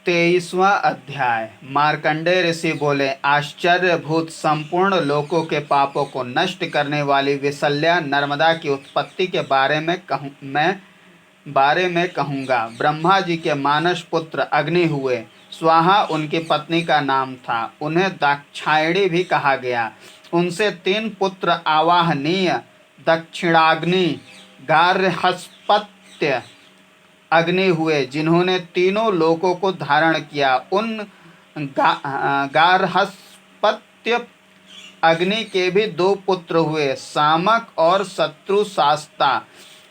23वां अध्याय। मार्कंडेय ऋषि बोले, आश्चर्यभूत संपूर्ण लोकों के पापों को नष्ट करने वाली विशल्या नर्मदा की उत्पत्ति के बारे में कहूँगा। ब्रह्मा जी के मानस पुत्र अग्नि हुए। स्वाहा उनकी पत्नी का नाम था। उन्हें दाक्षायणी भी कहा गया। उनसे 3 पुत्र आवाहनीय, दक्षिणाग्नि, गार्हस्पत्य अग्नि हुए, जिन्होंने तीनों लोकों को धारण किया। उन गार्हस्पत्य अग्नि के भी 2 पुत्र हुए, सामक और शत्रुशास्ता।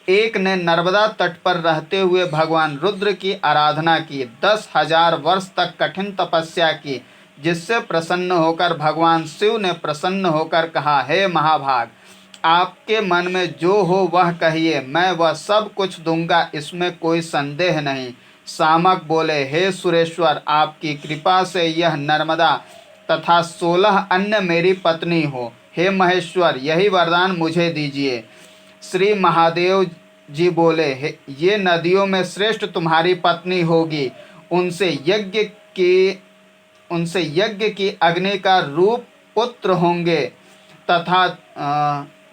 एक ने नर्मदा तट पर रहते हुए भगवान रुद्र की आराधना की, 10,000 वर्ष तक कठिन तपस्या की, जिससे प्रसन्न होकर भगवान शिव ने प्रसन्न होकर कहा, हे महाभाग, आपके मन में जो हो वह कहिए, मैं वह सब कुछ दूंगा, इसमें कोई संदेह नहीं। सामक बोले, हे सुरेश्वर, आपकी कृपा से यह नर्मदा तथा 16 अन्य मेरी पत्नी हो। हे महेश्वर, यही वरदान मुझे दीजिए। श्री महादेव जी बोले, ये नदियों में श्रेष्ठ तुम्हारी पत्नी होगी। उनसे यज्ञ की अग्नि का रूप पुत्र होंगे तथा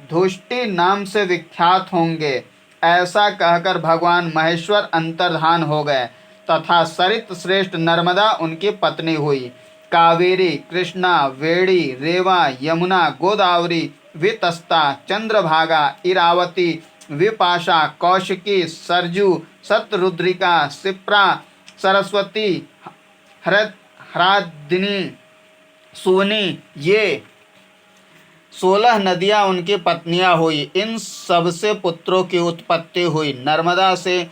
धुष्टि नाम से विख्यात होंगे। ऐसा कहकर भगवान महेश्वर अंतर्धान हो गए तथा सरित श्रेष्ठ नर्मदा उनकी पत्नी हुई। कावेरी, कृष्णा, वेणी, रेवा, यमुना, गोदावरी, वितस्ता, चंद्रभागा, इरावती, विपाशा, कौशिकी, सरजू, सतरुद्रिका, शिप्रा, सरस्वती, हरादिनी, सुवनी, ये 16 नदियां उनकी पत्नियां हुई। इन सबसे पुत्रों की उत्पत्ति हुई। नर्मदा से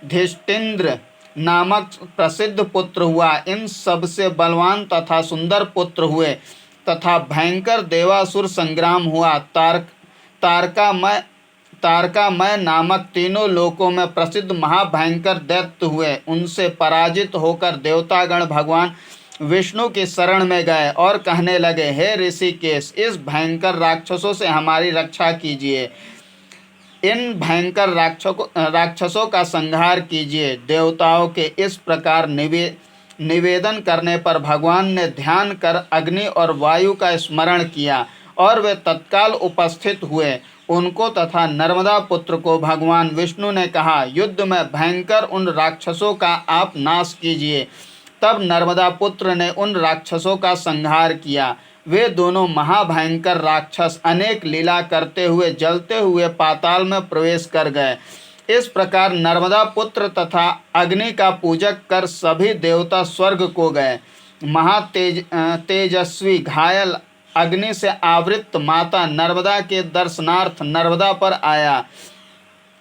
धिष्टिंद्र नामक प्रसिद्ध पुत्र हुआ। इन सबसे बलवान तथा सुंदर पुत्र हुए तथा भयंकर देवासुर संग्राम हुआ। तारकामय नामक तीनों लोकों में प्रसिद्ध महाभयंकर दैत्य हुए। उनसे पराजित होकर देवतागण भगवान विष्णु की शरण में गए और कहने लगे, हे ऋषिकेश, इस भयंकर राक्षसों से हमारी रक्षा कीजिए, इन भयंकर राक्षसों का संहार कीजिए। देवताओं के इस प्रकार निवेदन करने पर भगवान ने ध्यान कर अग्नि और वायु का स्मरण किया और वे तत्काल उपस्थित हुए। उनको तथा नर्मदा पुत्र को भगवान विष्णु ने कहा, युद्ध में भयंकर उन राक्षसों का आप नाश कीजिए। तब नर्मदा पुत्र ने उन राक्षसों का संहार किया। वे दोनों महाभयंकर राक्षस अनेक लीला करते हुए जलते हुए पाताल में प्रवेश कर गए। इस प्रकार नर्मदा पुत्र तथा अग्नि का पूजक कर सभी देवता स्वर्ग को गए। तेजस्वी घायल अग्नि से आवृत माता नर्मदा के दर्शनार्थ नर्मदा पर आया।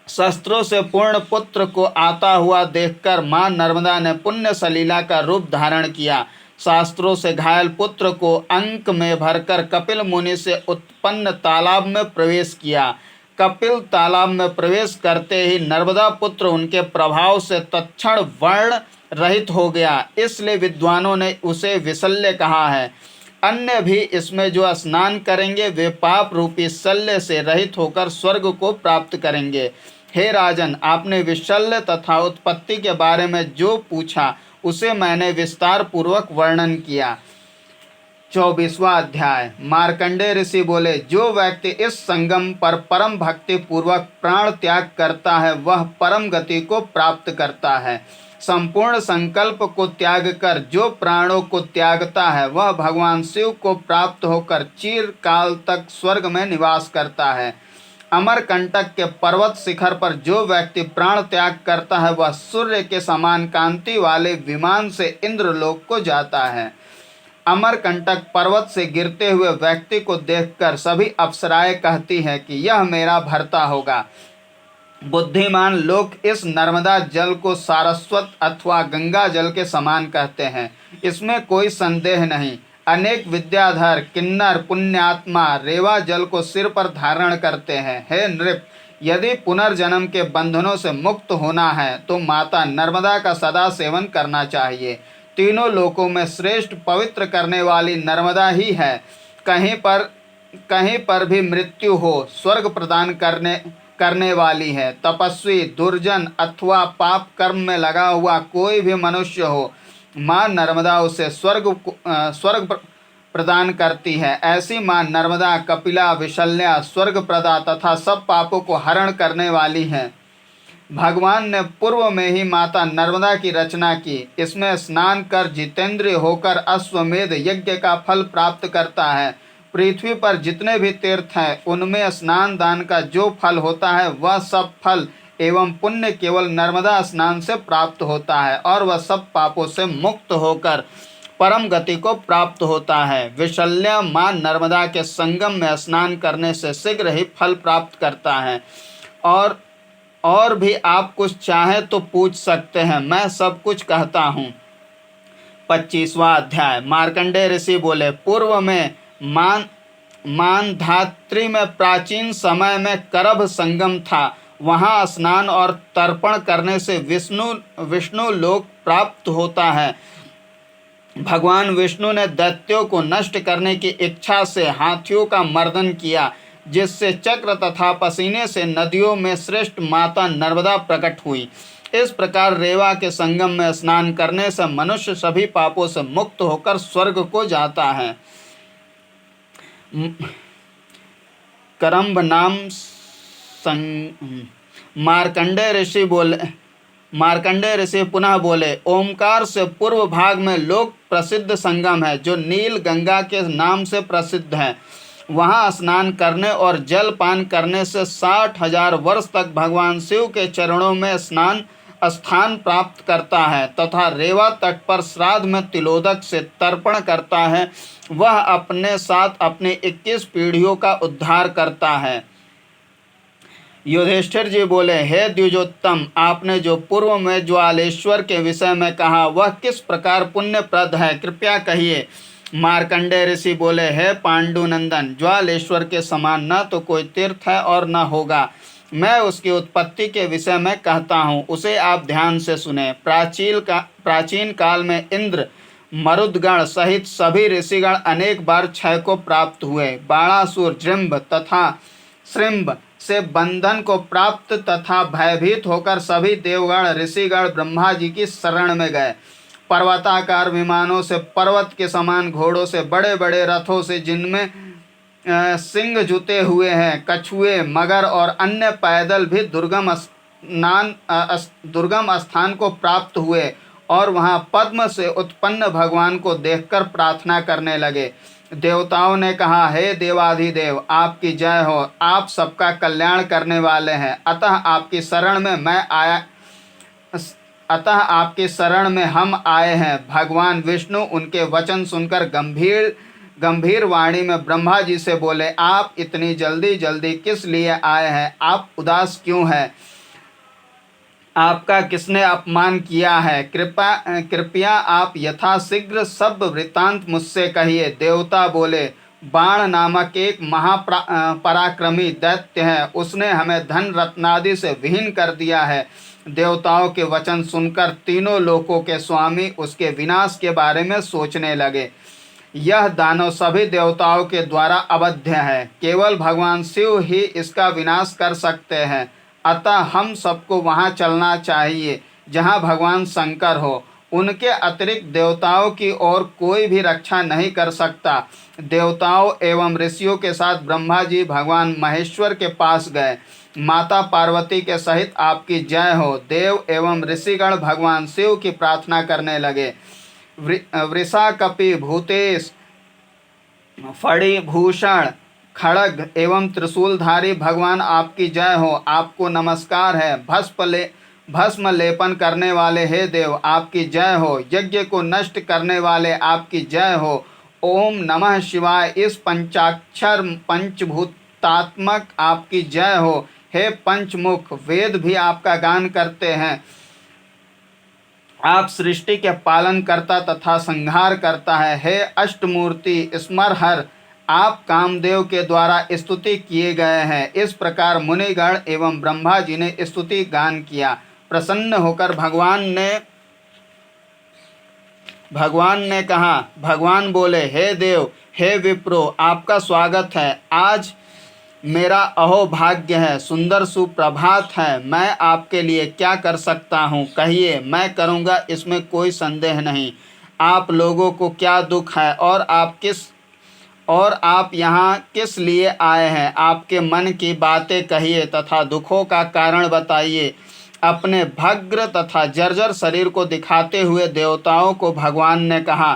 शस्त्रों से पूर्ण पुत्र को आता हुआ देखकर मां नर्मदा ने पुण्य सलीला का रूप धारण किया। शास्त्रों से घायल पुत्र को अंक में भरकर कपिल मुनि से उत्पन्न तालाब में प्रवेश किया। कपिल तालाब में प्रवेश करते ही नर्मदा पुत्र उनके प्रभाव से तत्क्षण वर्ण रहित हो गया, इसलिए विद्वानों ने उसे विशल्य कहा है। अन्य भी इसमें जो स्नान करेंगे वे पाप रूपी शल्य से रहित होकर स्वर्ग को प्राप्त करेंगे। हे राजन, आपने विशल्य तथा उत्पत्ति के बारे में जो पूछा उसे मैंने विस्तार पूर्वक वर्णन किया। 24वां अध्याय। मार्कंडेय ऋषि बोले, जो व्यक्ति इस संगम पर परम भक्ति पूर्वक प्राण त्याग करता है वह परम गति को प्राप्त करता है। संपूर्ण संकल्प को त्याग कर जो प्राणों को त्यागता है वह भगवान शिव को प्राप्त होकर चिरकाल तक स्वर्ग में निवास करता है। अमरकंटक के पर्वत शिखर पर जो व्यक्ति प्राण त्याग करता है वह सूर्य के समान कांति वाले विमान से इंद्रलोक को जाता है। अमरकंटक पर्वत से गिरते हुए व्यक्ति को देखकर सभी अप्सराएं कहती हैं कि यह मेरा भर्ता होगा। बुद्धिमान लोग इस नर्मदा जल को सारस्वत अथवा गंगा जल के समान कहते हैं, इसमें कोई संदेह नहीं। अनेक विद्याधर किन्नर पुण्यात्मा रेवा जल को सिर पर धारण करते हैं। हे नृप, यदि पुनर्जन्म के बंधनों से मुक्त होना है तो माता नर्मदा का सदा सेवन करना चाहिए। तीनों लोकों में श्रेष्ठ पवित्र करने वाली नर्मदा ही है। कहीं पर भी मृत्यु हो स्वर्ग प्रदान करने वाली है। तपस्वी, दुर्जन अथवा पाप कर्म में लगा हुआ कोई भी मनुष्य हो, माँ नर्मदा उसे स्वर्ग प्रदान करती है। ऐसी माँ नर्मदा कपिला विशल्या स्वर्गप्रदा तथा सब पापों को हरण करने वाली है। भगवान ने पूर्व में ही माता नर्मदा की रचना की। इसमें स्नान कर जितेंद्रिय होकर अश्वमेध यज्ञ का फल प्राप्त करता है। पृथ्वी पर जितने भी तीर्थ हैं उनमें स्नान दान का जो फल होता है वह सब फल एवं पुण्य केवल नर्मदा स्नान से प्राप्त होता है और वह सब पापों से मुक्त होकर परम गति को प्राप्त होता है। विशल्या माँ नर्मदा के संगम में स्नान करने से शीघ्र ही फल प्राप्त करता है। और भी आप कुछ चाहें तो पूछ सकते हैं, मैं सब कुछ कहता हूँ। 25वां अध्याय। मार्कंडेय ऋषि बोले, पूर्व में मानधात्री में प्राचीन समय में करभ संगम था। वहाँ स्नान और तर्पण करने से विष्णु लोक प्राप्त होता है। भगवान विष्णु ने दैत्यों को नष्ट करने की इच्छा से हाथियों का मर्दन किया, जिससे चक्र तथा पसीने से नदियों में श्रेष्ठ माता नर्मदा प्रकट हुई। इस प्रकार रेवा के संगम में स्नान करने से मनुष्य सभी पापों से मुक्त होकर स्वर्ग को जाता है। करम्ब नाम मार्कंडेय ऋषि पुनः बोले, ओमकार से पूर्व भाग में लोक प्रसिद्ध संगम है जो नील गंगा के नाम से प्रसिद्ध है। वहाँ स्नान करने और जल पान करने से 60,000 वर्ष तक भगवान शिव के चरणों में स्थान प्राप्त करता है तथा रेवा तट पर श्राद्ध में तिलोदक से तर्पण करता है। वह अपने साथ अपने 21 पीढ़ियों का उद्धार करता है। युधिष्ठिर जी बोले, हे द्विजोत्तम, आपने जो पूर्व में ज्वालेश्वर के विषय में कहा वह किस प्रकार पुण्यप्रद है, कृपया कहिए। मार्कंडेय ऋषि बोले, हे पांडुनंदन, ज्वालेश्वर के समान न तो कोई तीर्थ है और न होगा। मैं उसकी उत्पत्ति के विषय में कहता हूँ, उसे आप ध्यान से सुने। प्राचीन काल में इंद्र मरुदगण सहित सभी ऋषिगण अनेक बार क्षय को प्राप्त हुए। बाणासुर, जृंभ तथा श्रृंभ से बंधन को प्राप्त तथा भयभीत होकर सभी देवगण ऋषिगण ब्रह्मा जी की शरण में गए। पर्वताकार विमानों से, पर्वत के समान घोड़ों से, बड़े बड़े रथों से जिनमें सिंह जुते हुए हैं, कछुए, मगर और अन्य पैदल भी दुर्गम स्थान को प्राप्त हुए और वहां पद्म से उत्पन्न भगवान को देखकर प्रार्थना करने लगे। देवताओं ने कहा, हे देवाधिदेव, आपकी जय हो, आप सबका कल्याण करने वाले हैं। अतः आपकी शरण में हम आए हैं। भगवान विष्णु उनके वचन सुनकर गंभीर वाणी में ब्रह्मा जी से बोले, आप इतनी जल्दी किस लिए आए हैं? आप उदास क्यों हैं? आपका किसने अपमान किया है? कृपया आप यथाशीघ्र सब वृत्तांत मुझसे कहिए। देवता बोले, बाण नामक एक महापराक्रमी दैत्य है, उसने हमें धन रत्नादि से विहीन कर दिया है। देवताओं के वचन सुनकर तीनों लोकों के स्वामी उसके विनाश के बारे में सोचने लगे। यह दानव सभी देवताओं के द्वारा अवध्य है, केवल भगवान शिव ही इसका विनाश कर सकते हैं। अतः हम सबको वहाँ चलना चाहिए जहाँ भगवान शंकर हो। उनके अतिरिक्त देवताओं की और कोई भी रक्षा नहीं कर सकता। देवताओं एवं ऋषियों के साथ ब्रह्मा जी भगवान महेश्वर के पास गए। माता पार्वती के सहित आपकी जय हो। देव एवं ऋषिगण भगवान शिव की प्रार्थना करने लगे। वृषा, कपि, भूतेश, फड़ी, भूषण, खड़ग एवं त्रिशूलधारी भगवान आपकी जय हो। आपको नमस्कार है। भस्म लेपन करने वाले हे देव, आपकी जय हो। यज्ञ को नष्ट करने वाले आपकी जय हो। ओम नमः शिवाय, इस पंचाक्षर पंचभूतात्मक आपकी जय हो। हे पंचमुख, वेद भी आपका गान करते हैं। आप सृष्टि के पालन करता तथा संहार करता है। हे अष्टमूर्ति स्मरहर, आप कामदेव के द्वारा स्तुति किए गए हैं। इस प्रकार मुनिगण एवं ब्रह्मा जी ने स्तुति गान किया। प्रसन्न होकर भगवान ने कहा, भगवान बोले, हे देव, हे विप्रो, आपका स्वागत है। आज मेरा अहोभाग्य है, सुंदर सुप्रभात है। मैं आपके लिए क्या कर सकता हूँ, कहिए। मैं करूँगा, इसमें कोई संदेह नहीं। आप लोगों को क्या दुख है और आप यहाँ किस लिए आए हैं? आपके मन की बातें कहिए तथा दुखों का कारण बताइए। अपने भग्र तथा जर्जर शरीर को दिखाते हुए देवताओं को भगवान ने कहा,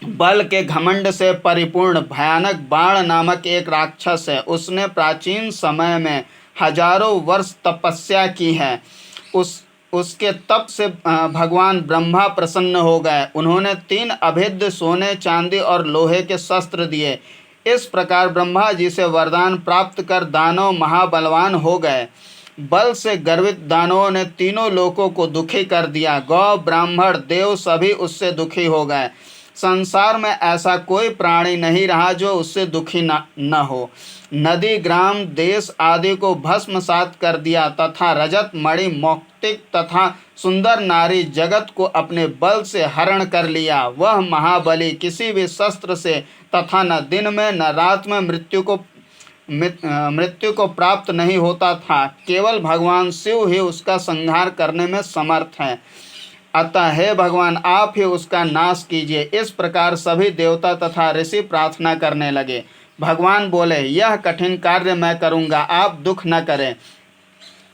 बल के घमंड से परिपूर्ण भयानक बाण नामक एक राक्षस है। उसने प्राचीन समय में हजारों वर्ष तपस्या की है। उसके तप से भगवान ब्रह्मा प्रसन्न हो गए। उन्होंने 3 अभेद्य सोने, चांदी और लोहे के शस्त्र दिए। इस प्रकार ब्रह्मा जी से वरदान प्राप्त कर दानव महाबलवान हो गए। बल से गर्वित दानवों ने तीनों लोकों को दुखी कर दिया। गौ, ब्राह्मण, देव सभी उससे दुखी हो गए। संसार में ऐसा कोई प्राणी नहीं रहा जो उससे दुखी न हो। नदी, ग्राम, देश आदि को भस्मसात कर दिया तथा रजत, मणि, मौक्तिक तथा सुंदर नारी जगत को अपने बल से हरण कर लिया। वह महाबली किसी भी शस्त्र से तथा न दिन में न रात में मृत्यु को प्राप्त नहीं होता था। केवल भगवान शिव ही उसका संहार करने में समर्थ हैं। अतः हे भगवान, आप ही उसका नाश कीजिए। इस प्रकार सभी देवता तथा ऋषि प्रार्थना करने लगे। भगवान बोले, यह कठिन कार्य मैं करूँगा, आप दुख न करें।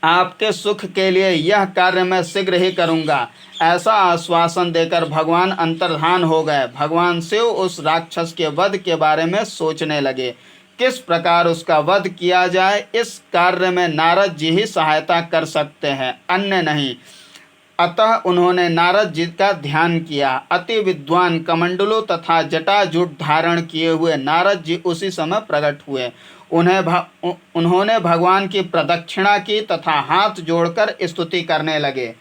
आपके सुख के लिए यह कार्य मैं शीघ्र ही करूँगा। ऐसा आश्वासन देकर भगवान अंतर्धान हो गए। भगवान शिव उस राक्षस के वध के बारे में सोचने लगे। किस प्रकार उसका वध किया जाए, इस कार्य में नारद जी ही सहायता कर सकते हैं, अन्य नहीं। अतः उन्होंने नारद जी का ध्यान किया। अति विद्वान कमंडलों तथा जटाजूट धारण किए हुए नारद जी उसी समय प्रकट हुए। उन्होंने भगवान की प्रदक्षिणा की तथा हाथ जोड़कर स्तुति करने लगे।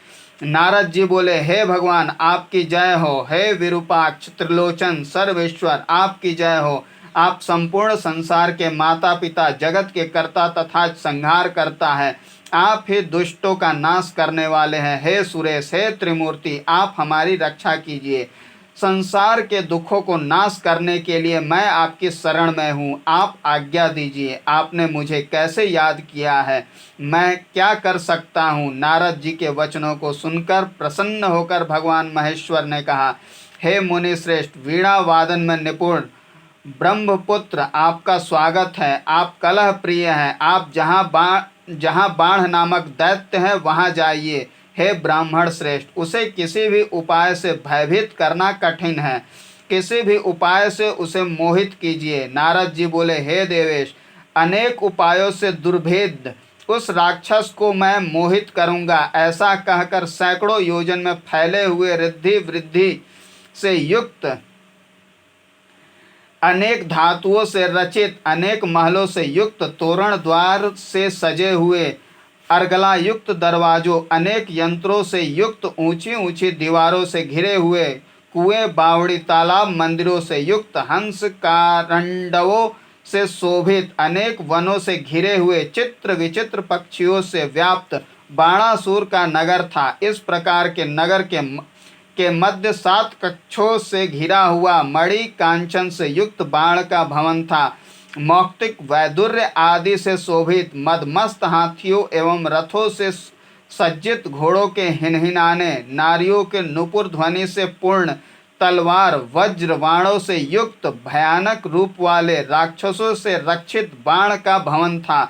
नारद जी बोले, हे भगवान, आपकी जय हो। हे विरूपाक्ष, त्रिलोचन, सर्वेश्वर, आपकी जय हो। आप संपूर्ण संसार के माता पिता, जगत के कर्ता तथा संहार करता है। आप ही दुष्टों का नाश करने वाले हैं। हे सुरेश, हे त्रिमूर्ति, आप हमारी रक्षा कीजिए। संसार के दुखों को नाश करने के लिए मैं आपकी शरण में हूँ। आप आज्ञा दीजिए। आपने मुझे कैसे याद किया है, मैं क्या कर सकता हूँ? नारद जी के वचनों को सुनकर प्रसन्न होकर भगवान महेश्वर ने कहा, हे मुनि श्रेष्ठ, वीणा वादन में निपुण ब्रह्मपुत्र, आपका स्वागत है। आप कलह प्रिय हैं। आप जहाँ बाण नामक दैत्य है वहाँ जाइए। हे ब्राह्मण श्रेष्ठ, उसे किसी भी उपाय से भयभीत करना कठिन है। किसी भी उपाय से उसे मोहित कीजिए। नारद जी बोले, हे देवेश, अनेक उपायों से दुर्भेद्य उस राक्षस को मैं मोहित करूँगा। ऐसा कहकर सैकड़ों योजन में फैले हुए रिद्धि वृद्धि से युक्त, अनेक धातुओं से रचित, अनेक महलों से युक्त, तोरण द्वार से सजे हुए, अर्गला युक्त दरवाजों, अनेक यंत्रों से युक्त, ऊंची ऊंची दीवारों से घिरे हुए, कुएं, बावड़ी, तालाब, मंदिरों से युक्त, हंस कारंडवों से शोभित, अनेक वनों से घिरे हुए, चित्र विचित्र पक्षियों से व्याप्त बाणासुर का नगर था। इस प्रकार के नगर के मध्य 7 कक्षों से घिरा हुआ मणि कांचन से युक्त बाण का भवन था। मौक्तिक, वैदुर्य आदि से शोभित, मदमस्त हाथियों एवं रथों से सज्जित, घोड़ों के हिनहिनाने, नारियों के नुपुर ध्वनि से पूर्ण, तलवार वज्र बाणों से युक्त, भयानक रूप वाले राक्षसों से रक्षित बाण का भवन था।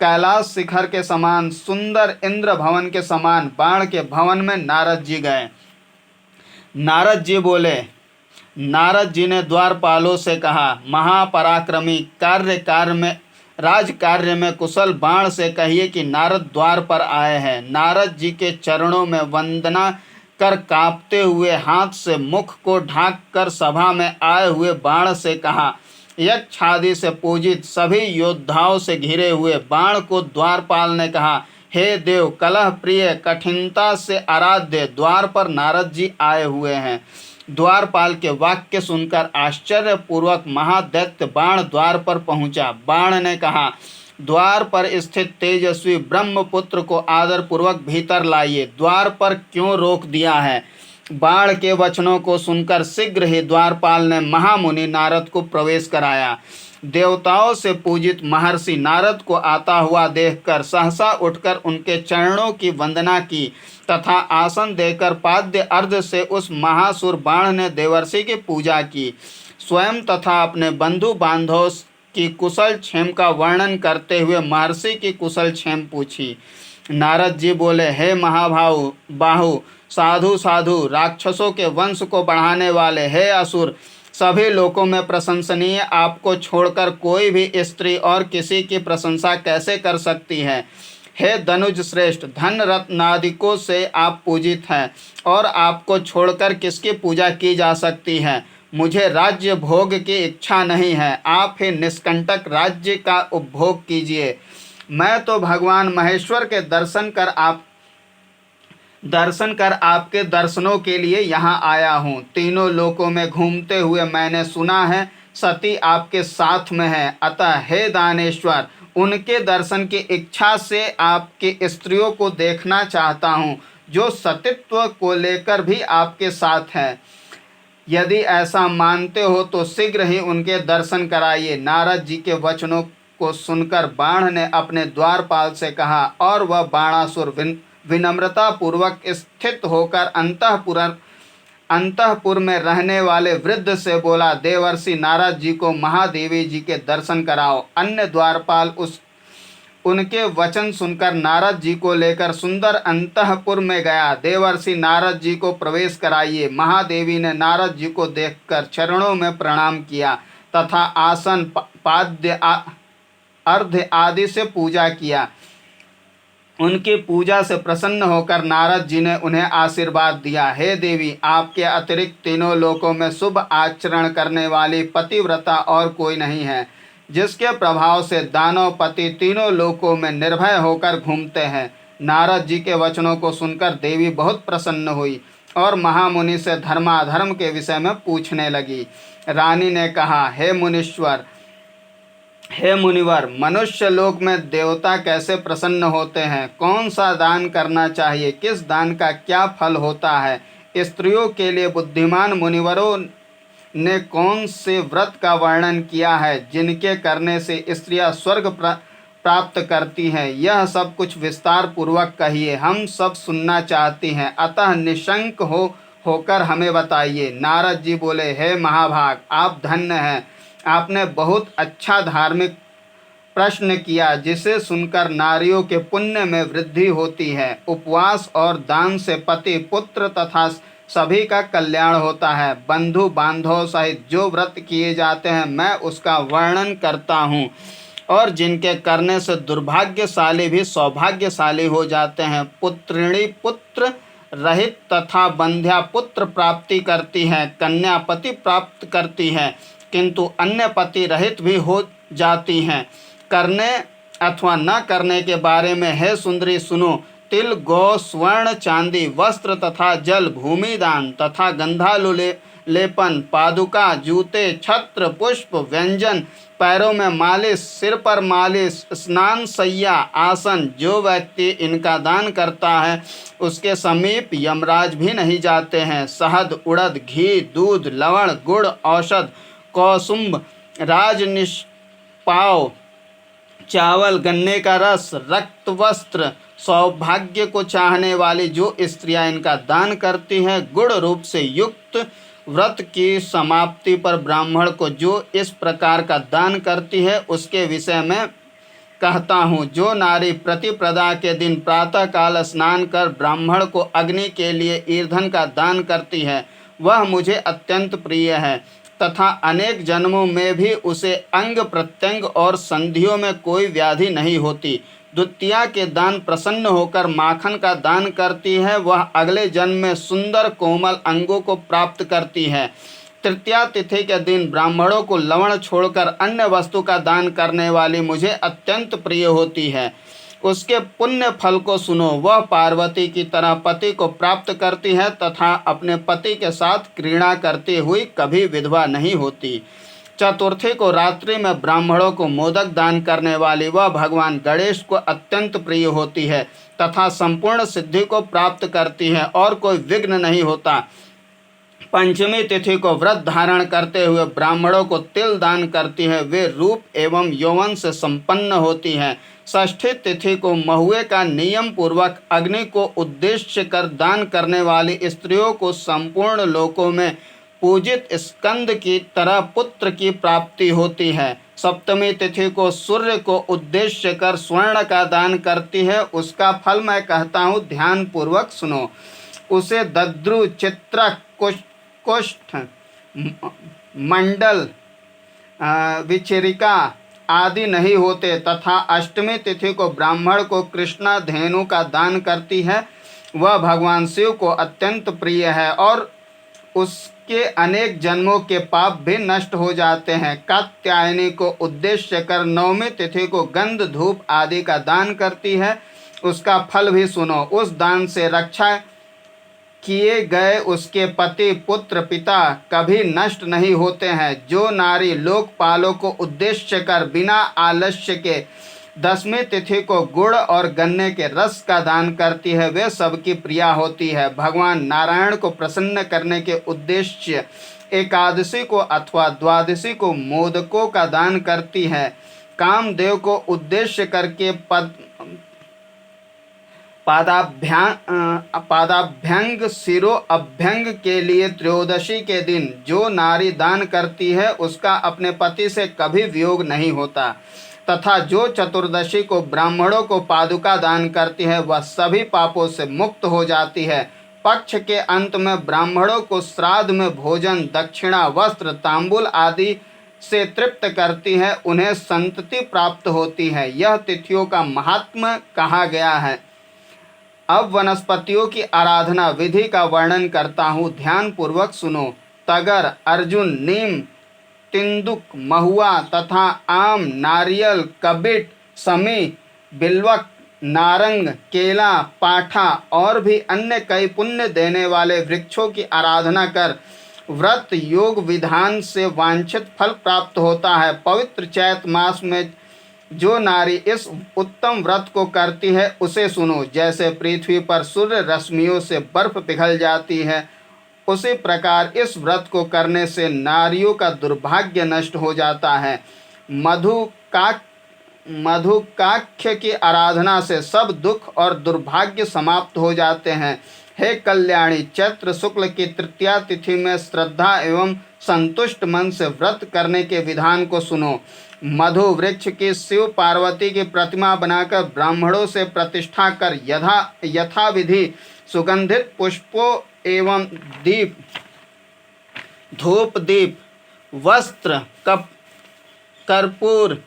कैलाश शिखर के समान सुंदर, इंद्र भवन के समान बाण के भवन में नारद जी गए। नारद जी बोले, नारद जी ने द्वारपालों से कहा, महापराक्रमी, राज कार्य में कुशल बाण से कहिए कि नारद द्वार पर आए हैं। नारद जी के चरणों में वंदना कर कांपते हुए हाथ से मुख को ढांक कर सभा में आए हुए बाण से कहा, यक्षादि से पूजित सभी योद्धाओं से घिरे हुए बाण को द्वारपाल ने कहा, हे देव, कलह प्रिय, कठिनता से आराध्य, द्वार पर नारद जी आए हुए हैं। द्वारपाल के वाक्य सुनकर आश्चर्यपूर्वक महादैत्य बाण द्वार पर पहुंचा। बाण ने कहा, द्वार पर स्थित तेजस्वी ब्रह्मपुत्र को आदर पूर्वक भीतर लाइए। द्वार पर क्यों रोक दिया है? बाण के वचनों को सुनकर शीघ्र ही द्वारपाल ने महामुनि नारद को प्रवेश कराया। देवताओं से पूजित महर्षि नारद को आता हुआ देखकर सहसा उठकर उनके चरणों की वंदना की तथा आसन देकर पाद्य अर्घ से उस महासुर बाण ने देवर्षि की पूजा की। स्वयं तथा अपने बंधु बांधवों की कुशल क्षेम का वर्णन करते हुए महर्षि की कुशल क्षेम पूछी। नारद जी बोले, हे बाहु साधु साधु, राक्षसों के वंश को बढ़ाने वाले, हे असुर, सभी लोकों में प्रशंसनीय आपको छोड़कर कोई भी स्त्री और किसी की प्रशंसा कैसे कर सकती है। हे धनुज श्रेष्ठ, धन रत्नादिकों से आप पूजित हैं और आपको छोड़कर किसकी पूजा की जा सकती है। मुझे राज्य भोग की इच्छा नहीं है, आप ही निष्कंटक राज्य का उपभोग कीजिए। मैं तो भगवान महेश्वर के दर्शन कर आपके दर्शनों के लिए यहाँ आया हूँ। तीनों लोकों में घूमते हुए मैंने सुना है सती आपके साथ में है, अतः हे दानेश्वर, उनके दर्शन की इच्छा से आपकी स्त्रियों को देखना चाहता हूँ जो सतीत्व को लेकर भी आपके साथ है। यदि ऐसा मानते हो तो शीघ्र ही उनके दर्शन कराइए। नारद जी के वचनों को सुनकर बाण ने अपने द्वारपाल से कहा और वह बाणासुर विनम्रता पूर्वक स्थित होकर अंतःपुर में रहने वाले वृद्ध से बोला, देवर्षि नारद जी को महादेवी जी के दर्शन कराओ। अन्य द्वारपाल उनके वचन सुनकर नारद जी को लेकर सुंदर अंतःपुर में गया। देवर्षि नारद जी को प्रवेश कराइए। महादेवी ने नारद जी को देखकर चरणों में प्रणाम किया तथा आसन पाद्य अर्घ्य आदि से पूजा किया। उनकी पूजा से प्रसन्न होकर नारद जी ने उन्हें आशीर्वाद दिया। हे देवी, आपके अतिरिक्त तीनों लोकों में शुभ आचरण करने वाली पतिव्रता और कोई नहीं है, जिसके प्रभाव से दानवपति तीनों लोकों में निर्भय होकर घूमते हैं। नारद जी के वचनों को सुनकर देवी बहुत प्रसन्न हुई और महामुनि से धर्माधर्म के विषय में पूछने लगी। रानी ने कहा, हे मुनिवर, मनुष्य लोक में देवता कैसे प्रसन्न होते हैं? कौन सा दान करना चाहिए? किस दान का क्या फल होता है? स्त्रियों के लिए बुद्धिमान मुनिवरों ने कौन से व्रत का वर्णन किया है जिनके करने से स्त्रियां स्वर्ग प्राप्त करती हैं? यह सब कुछ विस्तार पूर्वक कहिए, हम सब सुनना चाहती हैं, अतः निशंक होकर हमें बताइए। नारद जी बोले, हे महाभाग, आप धन्य हैं। आपने बहुत अच्छा धार्मिक प्रश्न किया जिसे सुनकर नारियों के पुण्य में वृद्धि होती है। उपवास और दान से पति पुत्र तथा सभी का कल्याण होता है। बंधु बांधव सहित जो व्रत किए जाते हैं मैं उसका वर्णन करता हूँ, और जिनके करने से दुर्भाग्यशाली भी सौभाग्यशाली हो जाते हैं। पुत्रिणी पुत्र रहित तथा बंध्या पुत्र प्राप्ति करती है, कन्या पति प्राप्त करती है, किंतु अन्य पति रहित भी हो जाती हैं। करने अथवा न करने के बारे में हे सुंदरी सुनो। तिल गौ स्वर्ण चांदी वस्त्र तथा जल भूमि दान तथा गंधालु लेपन पादुका जूते छत्र पुष्प व्यंजन पैरों में मालिश सिर पर मालिश स्नान सैया आसन, जो व्यक्ति इनका दान करता है उसके समीप यमराज भी नहीं जाते हैं। शहद उड़द घी दूध लवण गुड़ औषध कौसुम्ब राजनिष्पाव चावल गन्ने का रस रक्त वस्त्र, सौभाग्य को चाहने वाली जो स्त्रियां इनका दान करती हैं, गुड़ रूप से युक्त व्रत की समाप्ति पर ब्राह्मण को जो इस प्रकार का दान करती है उसके विषय में कहता हूँ। जो नारी प्रतिप्रदा के दिन प्रातः काल स्नान कर ब्राह्मण को अग्नि के लिए ईंधन का दान करती है वह मुझे अत्यंत प्रिय है तथा अनेक जन्मों में भी उसे अंग प्रत्यंग और संधियों में कोई व्याधि नहीं होती। द्वितीया के दान प्रसन्न होकर माखन का दान करती है, वह अगले जन्म में सुंदर कोमल अंगों को प्राप्त करती है। तृतीया तिथि के दिन ब्राह्मणों को लवण छोड़कर अन्य वस्तु का दान करने वाली मुझे अत्यंत प्रिय होती है। उसके पुण्य फल को सुनो। वह पार्वती की तरह पति को प्राप्त करती है तथा अपने पति के साथ क्रीड़ा करती हुई कभी विधवा नहीं होती। चतुर्थी को रात्रि में ब्राह्मणों को मोदक दान करने वाली वह भगवान गणेश को अत्यंत प्रिय होती है तथा संपूर्ण सिद्धि को प्राप्त करती है और कोई विघ्न नहीं होता। पंचमी तिथि को व्रत धारण करते हुए ब्राह्मणों को तिल दान करती है, वे रूप एवं यौवन से संपन्न होती हैं। षष्ठी तिथि को महुए का नियम पूर्वक अग्नि को उद्देश्य कर दान करने वाली स्त्रियों को संपूर्ण लोकों में पूजित स्कंद की तरह पुत्र की प्राप्ति होती है। सप्तमी तिथि को सूर्य को उद्देश्य कर स्वर्ण का दान करती है, उसका फल मैं कहता हूँ, ध्यान पूर्वक सुनो। उसे दद्रु, चित्रक, कुष्ठ, मंडल, विचरिका आदि नहीं होते। तथा अष्टमी तिथि को ब्राह्मण को कृष्णा धेनु का दान करती है, वह भगवान शिव को अत्यंत प्रिय है और उसके अनेक जन्मों के पाप भी नष्ट हो जाते हैं। कात्यायनी को उद्देश्य कर नवमी तिथि को गंध धूप आदि का दान करती है, उसका फल भी सुनो। उस दान से रक्षा किए गए उसके पति, पुत्र, पिता कभी नष्ट नहीं होते हैं। जो नारी लोकपालों को उद्देश्य कर बिना आलस्य के दसवीं तिथि को गुड़ और गन्ने के रस का दान करती है, वे सबकी प्रिया होती है। भगवान नारायण को प्रसन्न करने के उद्देश्य एकादशी को अथवा द्वादशी को मोदकों का दान करती है। कामदेव को उद्देश्य करके पादाभ्यंग शिरो अभ्यंग के लिए त्रयोदशी के दिन जो नारी दान करती है, उसका अपने पति से कभी वियोग नहीं होता। तथा जो चतुर्दशी को ब्राह्मणों को पादुका दान करती है, वह सभी पापों से मुक्त हो जाती है। पक्ष के अंत में ब्राह्मणों को श्राद्ध में भोजन, दक्षिणा, वस्त्र, तांबूल आदि से तृप्त करती है, उन्हें संतति प्राप्त होती है। यह तिथियों का महात्म्य कहा गया है। अब वनस्पतियों की आराधना विधि का वर्णन करता हूँ, ध्यान पूर्वक सुनो। तगर, अर्जुन, नीम, तिंदुक, महुआ तथा आम, नारियल, कबिट, समी, बिल्वक, नारंग, केला, पाठा और भी अन्य कई पुण्य देने वाले वृक्षों की आराधना कर व्रत योग विधान से वांछित फल प्राप्त होता है। पवित्र चैत मास में जो नारी इस उत्तम व्रत को करती है, उसे सुनो। जैसे पृथ्वी पर सूर्य रश्मियों से बर्फ पिघल जाती है, उसी प्रकार इस व्रत को करने से नारियों का दुर्भाग्य नष्ट हो जाता है। मधुकाख्य की आराधना से सब दुख और दुर्भाग्य समाप्त हो जाते हैं। हे कल्याणी, चैत्र शुक्ल की तृतीया तिथि में श्रद्धा एवं संतुष्ट मन से व्रत करने के विधान को सुनो। मधु वृक्ष की शिव पार्वती की प्रतिमा बनाकर ब्राह्मणों से प्रतिष्ठा कर यथाविधि सुगंधित पुष्पों एवं दीप, धूप दीप, वस्त्र, कर्पूर,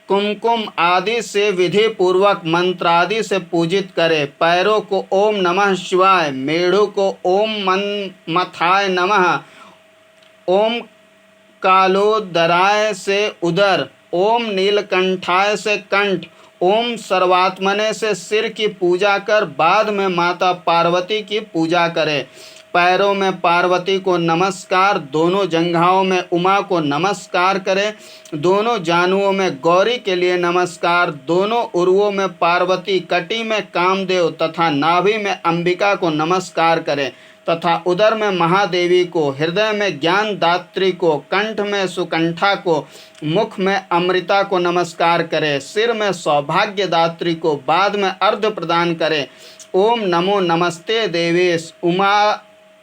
कुमकुम आदि से विधि पूर्वक मंत्रादि से पूजित करे। पैरों को ओम नमः शिवाय, मेढ़ों को ओम मथाय नमः, ओम कालोदराय से उदर, ओम नीलकंठाय से कंठ, ओम सर्वात्मने से सिर की पूजा कर बाद में माता पार्वती की पूजा करे। पैरों में पार्वती को नमस्कार, दोनों जंघाओं में उमा को नमस्कार करे, दोनों जानुओं में गौरी के लिए नमस्कार, दोनों उरुओं में पार्वती, कटी में कामदेव तथा नाभि में अंबिका को नमस्कार करे तथा उदर में महादेवी को, हृदय में ज्ञान दात्री को, कंठ में सुकंठा को, मुख में अमृता को नमस्कार करे, सिर में सौभाग्य दात्री को, बाद में अर्घ प्रदान करे। ओम नमो नमस्ते देवेश,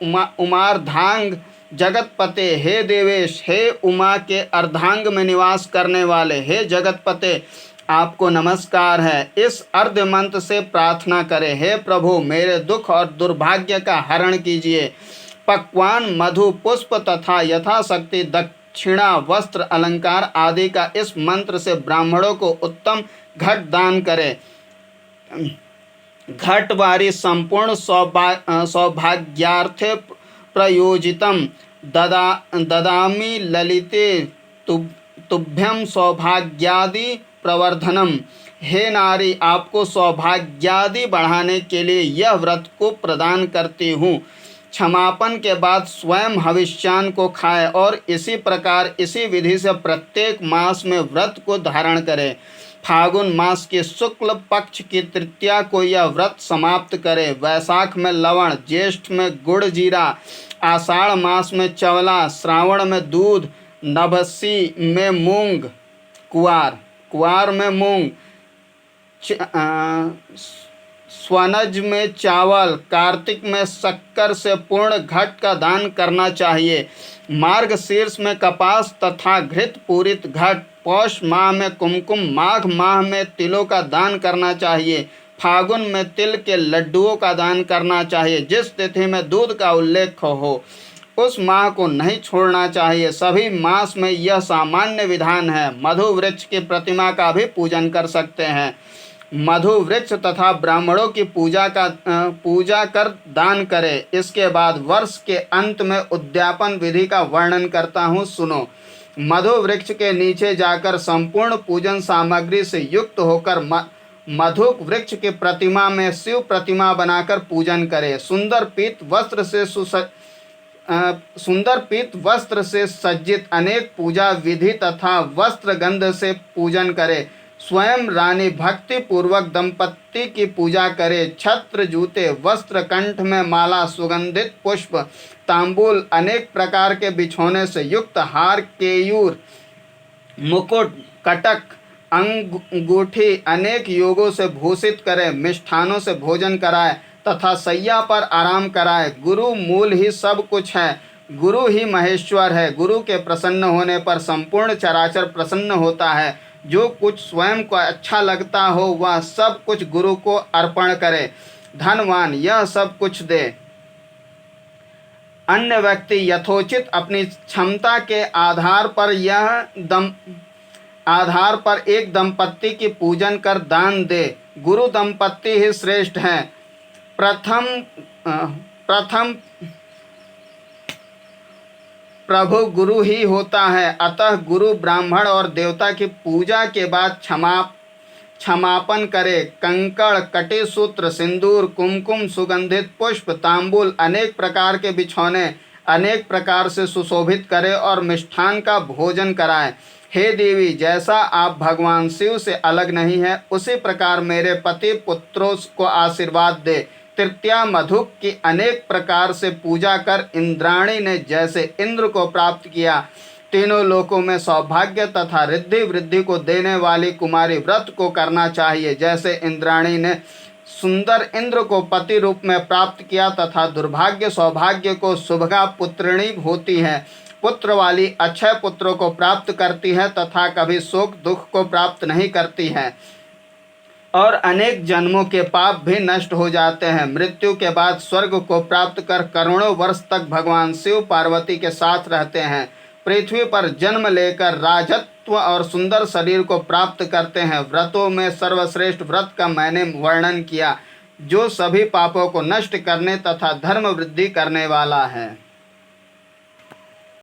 उमार्धांग जगतपते, हे देवेश, हे उमा के अर्धांग में निवास करने वाले, हे जगतपते, आपको नमस्कार है। इस अर्ध मंत्र से प्रार्थना करें, हे प्रभु, मेरे दुख और दुर्भाग्य का हरण कीजिए। पकवान, मधु, पुष्प तथा यथाशक्ति दक्षिणा, वस्त्र, अलंकार आदि का इस मंत्र से ब्राह्मणों को उत्तम घट दान करें। घट वारी संपूर्ण सौभाग्यार्थे प्रयोजितम ददामि ललिते तुभ्यं सौभाग्यादि प्रवर्धनम। हे नारी, आपको सौभाग्यादि बढ़ाने के लिए यह व्रत को प्रदान करती हूँ। क्षमापन के बाद स्वयं हविष्यान को खाए और इसी प्रकार इसी विधि से प्रत्येक मास में व्रत को धारण करें। फागुन मास के शुक्ल पक्ष की तृतीया को यह व्रत समाप्त करे। वैशाख में लवण, ज्येष्ठ में गुड़ जीरा, आषाढ़ मास में चवला, श्रावण में दूध, नभसी में मूंग, कुवार में मूंग, स्वनज में चावल, कार्तिक में शक्कर से पूर्ण घट का दान करना चाहिए। मार्गशीर्ष में कपास तथा घृत पूरित घट, पौष माह में कुमकुम, माघ माह में तिलों का दान करना चाहिए। फागुन में तिल के लड्डुओं का दान करना चाहिए। जिस तिथि में दूध का उल्लेख हो उस माह को नहीं छोड़ना चाहिए। सभी मास में यह सामान्य विधान है। मधु वृक्ष की प्रतिमा का भी पूजन कर सकते हैं। मधु वृक्ष तथा ब्राह्मणों की पूजा कर दान करें। इसके बाद वर्ष के अंत में उद्यापन विधि का वर्णन करता हूँ, सुनो। मधु वृक्ष के नीचे जाकर संपूर्ण पूजन सामग्री से युक्त होकर मधु वृक्ष की प्रतिमा में शिव प्रतिमा बनाकर पूजन करें। सुंदर पीत वस्त्र से सज्जित अनेक पूजा विधि तथा वस्त्र गंध से पूजन करें। स्वयं रानी भक्ति पूर्वक दंपत्ति की पूजा करे। छत्र, जूते, वस्त्र, कंठ में माला, सुगंधित पुष्प, तांबूल, अनेक प्रकार के बिछौने से युक्त हार, केयूर, मुकुट, कटक, अंगूठी अनेक योगों से भूषित करे। मिष्ठानों से भोजन कराए तथा सैया पर आराम कराए। गुरु मूल ही सब कुछ है। गुरु ही महेश्वर है। गुरु के प्रसन्न होने पर संपूर्ण चराचर प्रसन्न होता है। जो कुछ स्वयं को अच्छा लगता हो वह सब कुछ गुरु को अर्पण करे। धनवान यह सब कुछ दे। अन्य व्यक्ति यथोचित अपनी क्षमता के आधार पर एक दंपत्ति की पूजन कर दान दे। गुरु दंपत्ति ही श्रेष्ठ हैं। प्रथम प्रभु गुरु ही होता है। अतः गुरु ब्राह्मण और देवता की पूजा के बाद क्षमापन करे। कंकड़, कटी सूत्र, सिंदूर, कुमकुम, सुगंधित पुष्प, तांबूल, अनेक प्रकार के बिछौने अनेक प्रकार से सुशोभित करे और मिष्ठान का भोजन कराए। हे देवी, जैसा आप भगवान शिव से अलग नहीं है उसी प्रकार मेरे पति पुत्रों को आशीर्वाद दे। तृतीया मधुक की अनेक प्रकार से पूजा कर इंद्राणी ने जैसे इंद्र को प्राप्त किया, तीनों लोकों में सौभाग्य तथा रिद्धि वृद्धि को देने वाली कुमारी व्रत को करना चाहिए। जैसे इंद्राणी ने सुंदर इंद्र को पति रूप में प्राप्त किया तथा दुर्भाग्य सौभाग्य को शुभगा पुत्रिणी होती है, पुत्र वाली अक्षय पुत्रों को प्राप्त करती है तथा कभी शोक दुख को प्राप्त नहीं करती है और अनेक जन्मों के पाप भी नष्ट हो जाते हैं। मृत्यु के बाद स्वर्ग को प्राप्त कर करोड़ों वर्ष तक भगवान शिव पार्वती के साथ रहते हैं। पृथ्वी पर जन्म लेकर राजत्व और सुंदर शरीर को प्राप्त करते हैं। व्रतों में सर्वश्रेष्ठ व्रत का मैंने वर्णन किया जो सभी पापों को नष्ट करने तथा धर्म वृद्धि करने वाला है।